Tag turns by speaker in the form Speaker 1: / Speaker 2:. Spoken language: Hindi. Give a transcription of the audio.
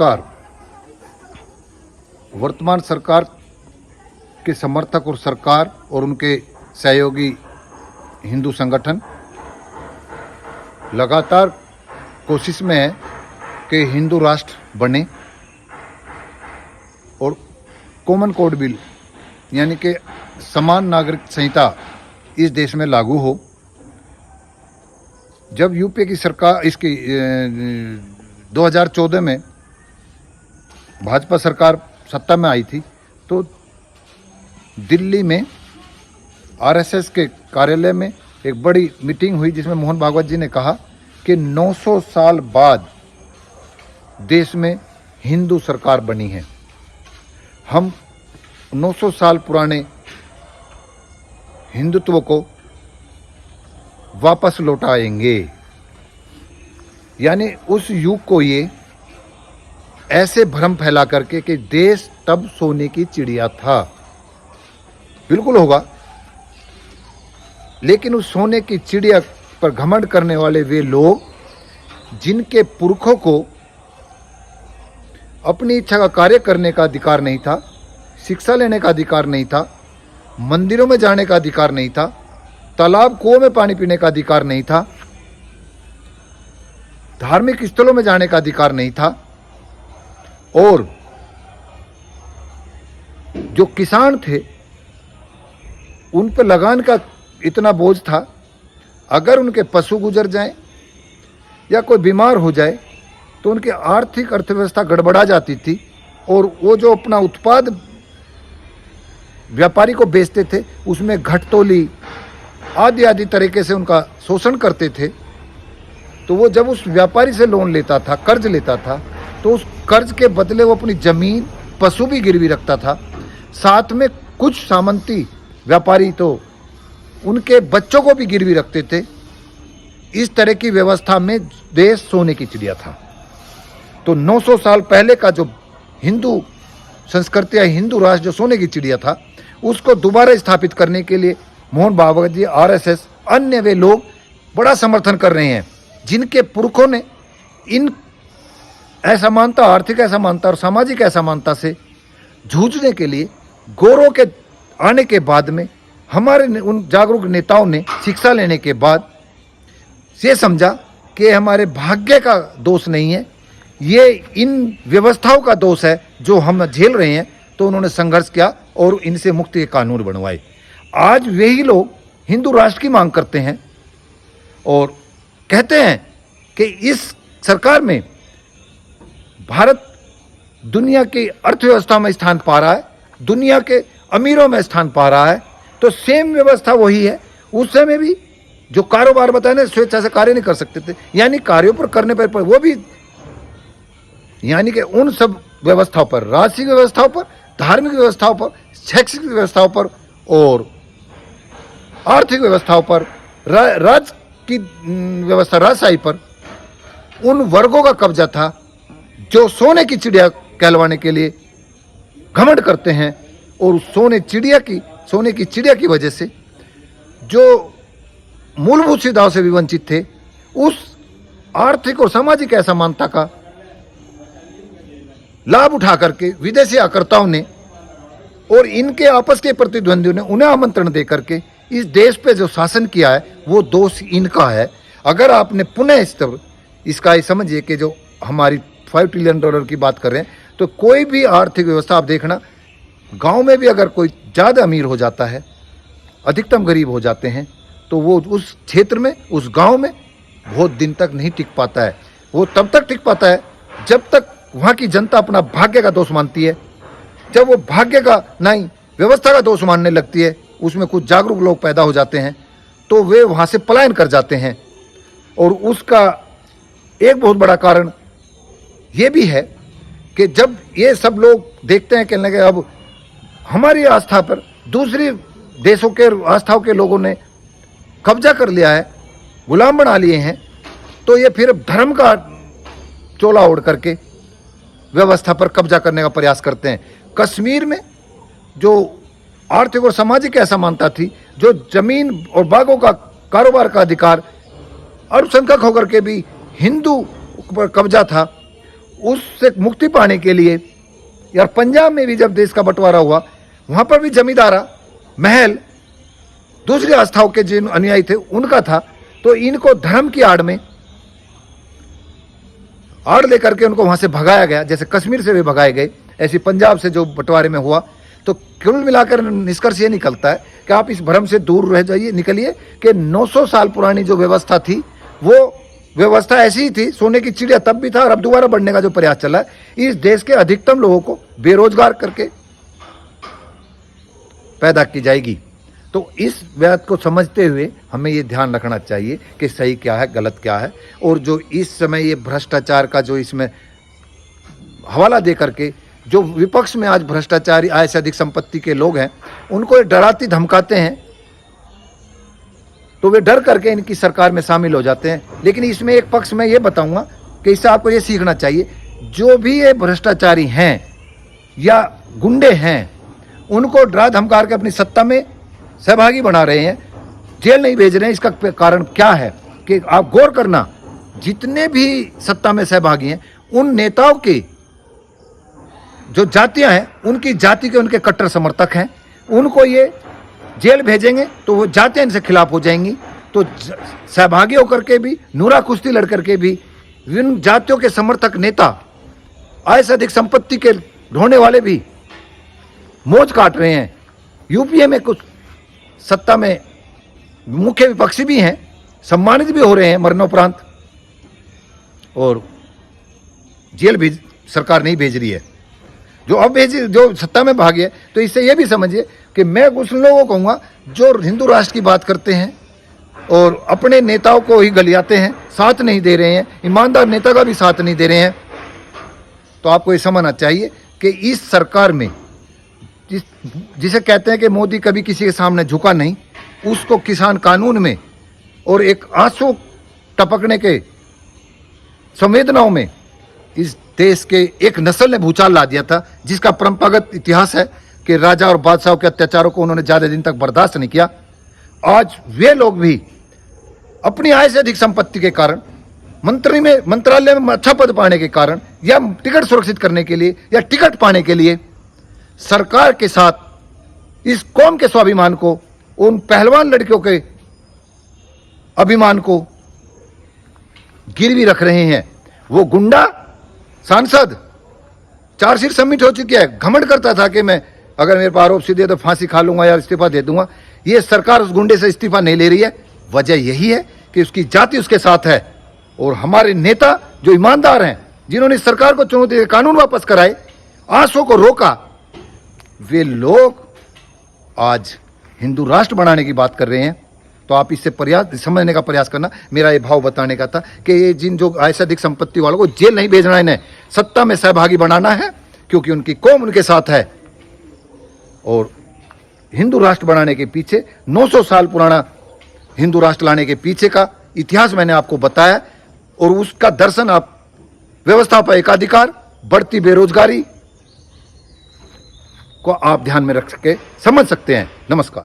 Speaker 1: नमस्कार। वर्तमान सरकार के समर्थक और सरकार और उनके सहयोगी हिंदू संगठन लगातार कोशिश में है कि हिंदू राष्ट्र बने और कॉमन कोड बिल यानी कि समान नागरिक संहिता इस देश में लागू हो। जब यूपी की सरकार इसकी 2014 में भाजपा सरकार सत्ता में आई थी तो दिल्ली में आरएसएस के कार्यालय में एक बड़ी मीटिंग हुई जिसमें मोहन भागवत जी ने कहा कि 900 साल बाद देश में हिंदू सरकार बनी है। हम 900 साल पुराने हिंदुत्व को वापस लौटाएंगे। यानी उस युग को ये ऐसे भ्रम फैला करके कि देश तब सोने की चिड़िया था, बिल्कुल होगा, लेकिन उस सोने की चिड़िया पर घमंड करने वाले वे लोग जिनके पुरखों को अपनी इच्छा का कार्य करने का अधिकार नहीं था, शिक्षा लेने का अधिकार नहीं था, मंदिरों में जाने का अधिकार नहीं था, तालाब कुओं में पानी पीने का अधिकार नहीं था, धार्मिक स्थलों में जाने का अधिकार नहीं था, और जो किसान थे उन पर लगान का इतना बोझ था, अगर उनके पशु गुजर जाएं या कोई बीमार हो जाए तो उनकी आर्थिक अर्थव्यवस्था गड़बड़ा जाती थी और वो जो अपना उत्पाद व्यापारी को बेचते थे उसमें घटतोली आदि आदि तरीके से उनका शोषण करते थे। तो वो जब उस व्यापारी से लोन लेता था, कर्ज लेता था, तो उस कर्ज के बदले वो अपनी जमीन पशु भी गिरवी रखता था, साथ में कुछ सामंती व्यापारी तो उनके बच्चों को भी गिरवी रखते थे। इस तरह की व्यवस्था में देश सोने की चिड़िया था। तो 900 साल पहले का जो हिंदू संस्कृति या हिंदू राष्ट्र जो सोने की चिड़िया था उसको दोबारा स्थापित करने के लिए मोहन भागवत जी, आरएसएस, अन्य वे लोग बड़ा समर्थन कर रहे हैं जिनके पुरखों ने इन असमानता, आर्थिक असमानता और सामाजिक असमानता से जूझने के लिए गोरों के आने के बाद में हमारे उन जागरूक नेताओं ने शिक्षा लेने के बाद ये समझा कि हमारे भाग्य का दोष नहीं है, ये इन व्यवस्थाओं का दोष है जो हम झेल रहे हैं। तो उन्होंने संघर्ष किया और इनसे मुक्ति के कानून बनवाए। आज वही लोग हिंदू राष्ट्र की मांग करते हैं और कहते हैं कि इस सरकार में भारत दुनिया की अर्थव्यवस्था में स्थान पा रहा है, दुनिया के अमीरों में स्थान पा रहा है। तो सेम व्यवस्था वही है। उस समय भी जो कारोबार बताए ना, स्वेच्छा से कार्य नहीं कर सकते थे, यानी कार्यों पर करने पर वो भी यानी कि उन सब व्यवस्थाओं पर, राजनीतिक व्यवस्थाओं पर, धार्मिक व्यवस्थाओं पर, शैक्षिक व्यवस्थाओं पर और आर्थिक व्यवस्थाओं पर, राज्य की व्यवस्था, राजशाही पर उन वर्गों का कब्जा था जो सोने की चिड़िया कहलवाने के लिए घमंड करते हैं। और उस सोने की चिड़िया की वजह से जो मूलभूत सुविधाओं से भी वंचित थे, उस आर्थिक और सामाजिक असमानता का लाभ उठा करके विदेशी आकर्ताओं ने और इनके आपस के प्रतिद्वंदियों ने उन्हें आमंत्रण दे करके इस देश पे जो शासन किया है वो दोष इनका है। अगर आपने पुनः इसका ये समझिए कि जो हमारी $5 ट्रिलियन की बात कर रहे हैं, तो कोई भी आर्थिक व्यवस्था आप देखना, गांव में भी अगर कोई ज़्यादा अमीर हो जाता है, अधिकतम गरीब हो जाते हैं, तो वो उस क्षेत्र में, उस गांव में बहुत दिन तक नहीं टिक पाता है। वो तब तक टिक पाता है जब तक वहाँ की जनता अपना भाग्य का दोष मानती है। जब वो भाग्य का नहीं, व्यवस्था का दोष मानने लगती है, उसमें कुछ जागरूक लोग पैदा हो जाते हैं, तो वे वहाँ से पलायन कर जाते हैं। और उसका एक बहुत बड़ा कारण ये भी है कि जब ये सब लोग देखते हैं कि लगे अब हमारी आस्था पर दूसरी देशों के आस्थाओं के लोगों ने कब्जा कर लिया है, गुलाम बना लिए हैं, तो ये फिर धर्म का चोला ओढ़ करके व्यवस्था पर कब्जा करने का प्रयास करते हैं। कश्मीर में जो आर्थिक और सामाजिक असमानता थी, जो जमीन और बागों का कारोबार का अधिकार अल्पसंख्यक होकर के भी हिंदू पर कब्जा था, उससे मुक्ति पाने के लिए, यार पंजाब में भी जब देश का बंटवारा हुआ, वहां पर भी जमींदारा महल दूसरी आस्थाओं के जिन अनुयायी थे उनका था। तो इनको धर्म की आड़ में आड़ लेकर के उनको वहां से भगाया गया, जैसे कश्मीर से भी भगाए गए, ऐसी पंजाब से जो बंटवारे में हुआ। तो कुल मिलाकर निष्कर्ष ये निकलता है कि आप इस भ्रम से दूर रह जाइए, निकलिए कि 900 साल पुरानी जो व्यवस्था थी वो व्यवस्था ऐसी ही थी, सोने की चिड़िया तब भी था और अब दोबारा बढ़ने का जो प्रयास चला है। इस देश के अधिकतम लोगों को बेरोजगार करके पैदा की जाएगी। तो इस बात को समझते हुए हमें ये ध्यान रखना चाहिए कि सही क्या है, गलत क्या है। और जो इस समय ये भ्रष्टाचार का जो इसमें हवाला दे करके जो विपक्ष में आज भ्रष्टाचारी आय से अधिक संपत्ति के लोग हैं, उनको डराती धमकाते हैं, तो वे डर करके इनकी सरकार में शामिल हो जाते हैं। लेकिन इसमें एक पक्ष में ये बताऊंगा कि इससे आपको ये सीखना चाहिए, जो भी ये भ्रष्टाचारी हैं या गुंडे हैं, उनको डरा धमकार के अपनी सत्ता में सहभागी बना रहे हैं, जेल नहीं भेज रहे हैं। इसका कारण क्या है कि आप गौर करना, जितने भी सत्ता में सहभागी हैं उन नेताओं के जो जातियां हैं, उनकी जाति के उनके कट्टर समर्थक हैं। उनको ये जेल भेजेंगे तो वो जातियां इनसे खिलाफ हो जाएंगी। तो सहभागी होकर के भी, नूरा कुश्ती लड़ करके भी इन जातियों के समर्थक नेता, आय से अधिक संपत्ति के ढोने वाले भी मौज काट रहे हैं। यूपीए में कुछ सत्ता में मुख्य विपक्षी भी हैं, सम्मानित भी हो रहे हैं मरणोपरांत, और जेल भी सरकार नहीं भेज रही है। जो अब जो सत्ता में भागे, तो इससे यह भी समझिए कि मैं उस लोगों को कहूँगा जो हिंदू राष्ट्र की बात करते हैं और अपने नेताओं को ही गलियाते हैं, साथ नहीं दे रहे हैं, ईमानदार नेता का भी साथ नहीं दे रहे हैं। तो आपको ये समझना चाहिए कि इस सरकार में जिसे कहते हैं कि मोदी कभी किसी के सामने झुका नहीं, उसको किसान कानून में और एक आंसू टपकने के संवेदनाओं में इस देश के एक नस्ल ने भूचाल ला दिया था, जिसका परंपरागत इतिहास है कि राजा और बादशाहों के अत्याचारों को उन्होंने ज्यादा दिन तक बर्दाश्त नहीं किया। आज वे लोग भी अपनी आय से अधिक संपत्ति के कारण, मंत्रालय में अच्छा पद पाने के कारण, या टिकट सुरक्षित करने के लिए, या टिकट पाने के लिए सरकार के साथ इस कौम के स्वाभिमान को, उन पहलवान लड़कियों के अभिमान को गिरवी रख रहे हैं। वो गुंडा सांसद 4 सीट सबमिट हो चुकी है, घमंड करता था कि मैं अगर मेरे पर आरोप सीधे तो फांसी खा लूंगा या इस्तीफा दे दूंगा। ये सरकार उस गुंडे से इस्तीफा नहीं ले रही है। वजह यही है कि उसकी जाति उसके साथ है, और हमारे नेता जो ईमानदार हैं, जिन्होंने सरकार को चुनौती दी, कानून वापस कराए, आंसू को रोका, वे लोग आज हिंदू राष्ट्र बनाने की बात कर रहे हैं। तो आप इससे प्रयास समझने का प्रयास करना। मेरा ये भाव बताने का था कि ये जिन जो आय से अधिक संपत्ति वालों को जेल नहीं भेजना है, इन्हें सत्ता में सहभागी बनाना है, क्योंकि उनकी कौम उनके साथ है। और हिंदू राष्ट्र बनाने के पीछे 900 साल पुराना हिंदू राष्ट्र लाने के पीछे का इतिहास मैंने आपको बताया, और उसका दर्शन आप व्यवस्था पर एकाधिकार, बढ़ती बेरोजगारी को आप ध्यान में रख सके समझ सकते हैं। नमस्कार।